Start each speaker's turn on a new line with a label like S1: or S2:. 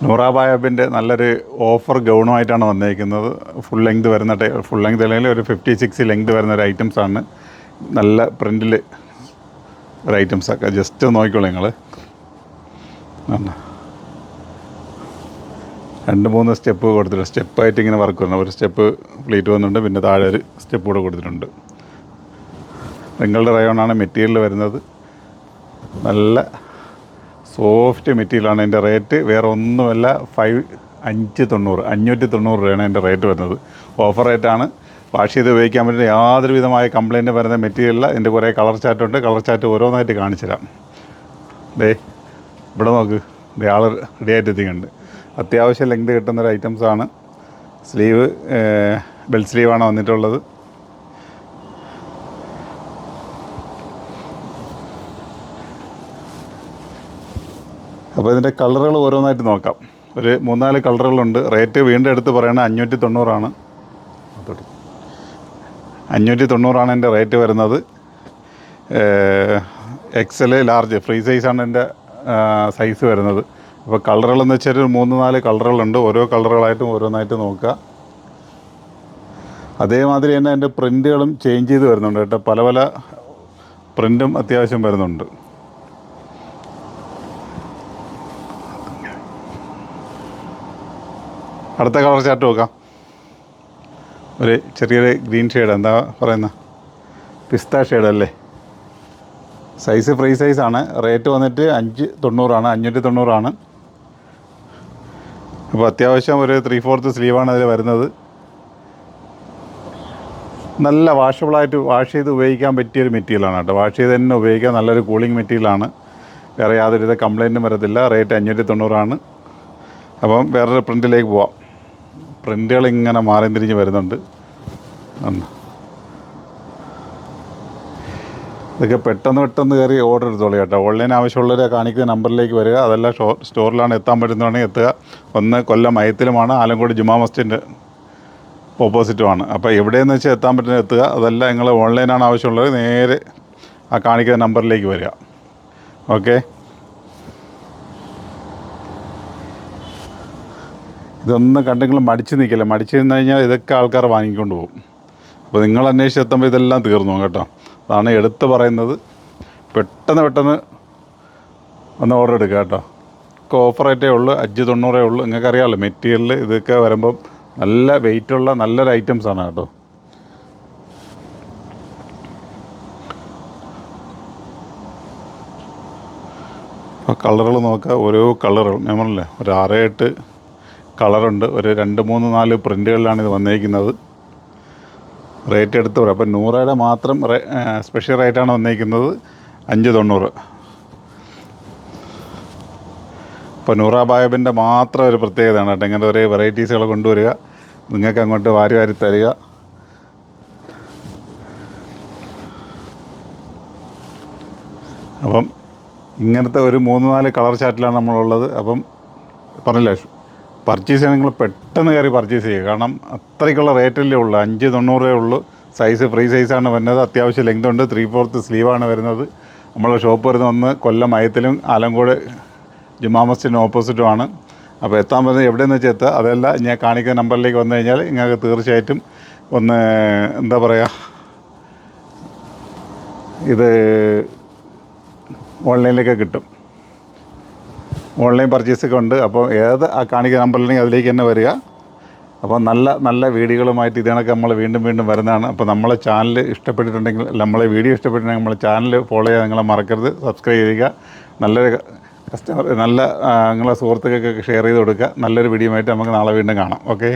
S1: നൂറാബായബിൻ്റെ നല്ലൊരു ഓഫർ ഗൗണുമായിട്ടാണ് വന്നിരിക്കുന്നത്. Full length വരുന്ന ഫുൾ ലെങ്ത് അല്ലെങ്കിൽ ഒരു 56 ലെങ്ത് വരുന്ന ഒരു ഐറ്റംസാണ്. നല്ല പ്രിൻറ്റിൽ ഒരു ഐറ്റംസൊക്കെ ജസ്റ്റ് നോക്കിക്കോളൂ നിങ്ങൾ. 2-3 സ്റ്റെപ്പ് കൊടുത്തിട്ടുണ്ട്. സ്റ്റെപ്പായിട്ട് ഇങ്ങനെ വർക്ക് വരണം. ഒരു സ്റ്റെപ്പ് പ്ലീറ്റ് വന്നിട്ടുണ്ട്, പിന്നെ താഴെ ഒരു സ്റ്റെപ്പ് കൂടെ കൊടുത്തിട്ടുണ്ട്. നിങ്ങളുടെ റയോണാണ് മെറ്റീരിയൽ വരുന്നത്. നല്ല സോഫ്റ്റ് മെറ്റീരിയലാണ്. എൻ്റെ റേറ്റ് വേറെ ഒന്നുമല്ല, 590 രൂപയാണ് എൻ്റെ റേറ്റ് വരുന്നത്. ഓഫർ റേറ്റാണ്. വാഷ് ചെയ്ത് ഉപയോഗിക്കാൻ പറ്റുന്ന യാതൊരു വിധമായ കംപ്ലയിൻറ്റ് വരുന്ന മെറ്റീരിയലല്ല. എൻ്റെ കുറേ കളർ ചാർട്ടുണ്ട്. കളർ ചാർട്ട് ഓരോന്നായിട്ട് കാണിച്ചു തരാം. ദേ ഇവിടെ നോക്ക്, ദേ ആൾ റെഡി ആയിട്ട് എത്തിക്കുന്നുണ്ട്. അത്യാവശ്യം ലെങ്ത് കിട്ടുന്നൊരു ഐറ്റംസാണ്. സ്ലീവ് ബെൽ സ്ലീവാണ് വന്നിട്ടുള്ളത്. അപ്പോൾ ഇതിൻ്റെ കളറുകൾ ഓരോന്നായിട്ട് നോക്കാം. ഒരു 3-4 കളറുകളുണ്ട്. റേറ്റ് വീണ്ടും എടുത്ത് പറയണത് 590 590 എൻ്റെ റേറ്റ് വരുന്നത്. XL ലാർജ് ഫ്രീ സൈസാണ് എൻ്റെ സൈസ് വരുന്നത്. അപ്പോൾ കളറുകളെന്ന് വെച്ചാൽ ഒരു 3-4 കളറുകളുണ്ട്. ഓരോ കളറുകളായിട്ടും ഓരോന്നായിട്ട് നോക്കുക. അതേമാതിരി തന്നെ എൻ്റെ പ്രിൻറ്റുകളും ചേഞ്ച് ചെയ്ത് വരുന്നുണ്ട് കേട്ടോ. പല പല പ്രിൻറ്റും അത്യാവശ്യം വരുന്നുണ്ട്. അടുത്ത കളർ ചാർട്ട് നോക്കാം. ഒരു ചെറിയൊരു ഗ്രീൻ ഷെയ്ഡ്, എന്താ പറയുന്ന പിസ്ത ഷെയ്ഡല്ലേ. സൈസ് ഫ്രീ സൈസാണ്. റേറ്റ് വന്നിട്ട് 590 അപ്പോൾ അത്യാവശ്യം ഒരു 3/4 സ്ലീവാണ് അതിൽ വരുന്നത്. നല്ല വാഷബിളായിട്ട് വാഷ് ചെയ്ത് ഉപയോഗിക്കാൻ പറ്റിയൊരു മെറ്റീരിയലാണ് കേട്ടോ. വാഷ് ചെയ്ത് തന്നെ ഉപയോഗിക്കാൻ നല്ലൊരു കൂളിംഗ് മെറ്റീരിയലാണ്. വേറെ യാതൊരുവിധ കംപ്ലയിൻറ്റും വരത്തില്ല. റേറ്റ് 590. അപ്പം വേറൊരു പ്രിൻറ്റിലേക്ക് പോവാം. പ്രിൻറ്റുകൾ ഇങ്ങനെ മാറി തിരിഞ്ഞ് വരുന്നുണ്ട്. ഇതൊക്കെ പെട്ടെന്ന് കയറി ഓർഡർ എടുത്തോളൂ കേട്ടോ. ഓൺലൈൻ ആവശ്യമുള്ളവരെ കാണിക്കുന്ന നമ്പറിലേക്ക് വരിക. അതെല്ലാം സ്റ്റോറിലാണ് എത്താൻ പറ്റുന്നതാണെങ്കിൽ എത്തുക. ഒന്ന് കൊല്ലം മയത്തിലുമാണ്, ആലങ്കോട് ജുമാ മസ്ജിദിൻ്റെ ഓപ്പോസിറ്റുമാണ്. അപ്പോൾ എവിടെയെന്ന് വെച്ചാൽ എത്താൻ പറ്റുന്ന എത്തുക. അതല്ല നിങ്ങൾ ഓൺലൈനാണ് ആവശ്യമുള്ളത്, നേരെ ആ കാണിക്കുന്ന നമ്പറിലേക്ക് വരിക. ഓക്കെ. ഇതൊന്നും കണ്ടെങ്കിലും മടിച്ച് നിൽക്കില്ല. മടിച്ച് നിന്ന് കഴിഞ്ഞാൽ ഇതൊക്കെ ആൾക്കാർ വാങ്ങിക്കൊണ്ട് പോകും. അപ്പോൾ നിങ്ങൾ അന്വേഷിച്ചെത്തുമ്പോൾ ഇതെല്ലാം തീർന്നു കേട്ടോ. അതാണ് എടുത്ത് പറയുന്നത്. പെട്ടെന്ന് ഒന്ന് ഓർഡർ എടുക്കുക കേട്ടോ. ഒക്കെ ഓഫർ റേറ്റേ ഉള്ളൂ, 590 ഉള്ളൂ. നിങ്ങൾക്കറിയാമല്ലോ മെറ്റീരിയൽ ഇതൊക്കെ വരുമ്പം നല്ല വെയിറ്റുള്ള നല്ലൊരു ഐറ്റംസാണ് കേട്ടോ. അപ്പോൾ കളറുകൾ നോക്കുക. ഓരോ കളറുകൾ നമ്മളല്ലേ ഒരു 6-8 കളറുണ്ട്. ഒരു 2-3-4 പ്രിൻറ്റുകളിലാണ് ഇത് വന്നിരിക്കുന്നത്. റേറ്റ് എടുത്ത് പറയാം. അപ്പോൾ 100 മാത്രം സ്പെഷ്യൽ റേറ്റാണ് വന്നിരിക്കുന്നത് 590. അപ്പോൾ നൂറാബായബിൻ്റെ മാത്രം ഒരു പ്രത്യേകതയാണ് കേട്ടോ. ഇങ്ങനത്തെ ഒരേ വെറൈറ്റീസുകൾ കൊണ്ടുവരിക, നിങ്ങൾക്ക് അങ്ങോട്ട് വാരി തരിക. അപ്പം ഇങ്ങനത്തെ ഒരു 3-4 കളർ ചാർട്ടിലാണ് നമ്മളുള്ളത്. അപ്പം പറഞ്ഞില്ലേ, പർച്ചേസ് ചെയ്യാൻ നിങ്ങൾ പെട്ടെന്ന് കയറി പർച്ചേസ് ചെയ്യുക. കാരണം അത്രയ്ക്കുള്ള റേറ്റല്ലേ ഉള്ളൂ, 590 ഉള്ളൂ. സൈസ് ഫ്രീ സൈസാണ് വരുന്നത്. അത്യാവശ്യം ലെങ്ത് ഉണ്ട്. 3/4 സ്ലീവാണ് വരുന്നത്. നമ്മളെ ഷോപ്പ് വരുന്നത് ഒന്ന് കൊല്ലം മയത്തിലും ആലങ്കോട് ജുമാ മസ്ജിദിന് ഓപ്പോസിറ്റുമാണ്. അപ്പോൾ എത്താൻ പറ്റുന്നത് എവിടെയെന്ന് വെച്ചാൽ എത്തുക. അതല്ല, ഞാൻ കാണിക്കുന്ന നമ്പറിലേക്ക് വന്നു കഴിഞ്ഞാൽ നിങ്ങൾക്ക് തീർച്ചയായിട്ടും ഒന്ന് എന്താ പറയുക, ഇത് ഓൺലൈനിലേക്ക് കിട്ടും. ഓൺലൈൻ പർച്ചേസൊക്കെ ഉണ്ട്. അപ്പോൾ ഏത് ആ കാണിക്കുന്ന നമ്പറിലെങ്കിൽ അതിലേക്ക് തന്നെ വരിക. അപ്പോൾ നല്ല വീഡിയോകളുമായിട്ട് ഇതിനൊക്കെ നമ്മൾ വീണ്ടും വരുന്നതാണ്. അപ്പോൾ നമ്മളെ ചാനൽ ഇഷ്ടപ്പെട്ടിട്ടുണ്ടെങ്കിൽ, നമ്മളെ വീഡിയോ ഇഷ്ടപ്പെട്ടിട്ടുണ്ടെങ്കിൽ നമ്മളെ ചാനൽ ഫോളോ ചെയ്യാൻ നിങ്ങളെ മറക്കരുത്. സബ്സ്ക്രൈബ് ചെയ്യുക. നല്ലൊരു നിങ്ങളെ സുഹൃത്തുക്കൾക്കൊക്കെ ഷെയർ ചെയ്ത് കൊടുക്കുക. നല്ലൊരു വീഡിയോ ആയിട്ട് നമുക്ക് നാളെ വീണ്ടും കാണാം. ഓക്കെ.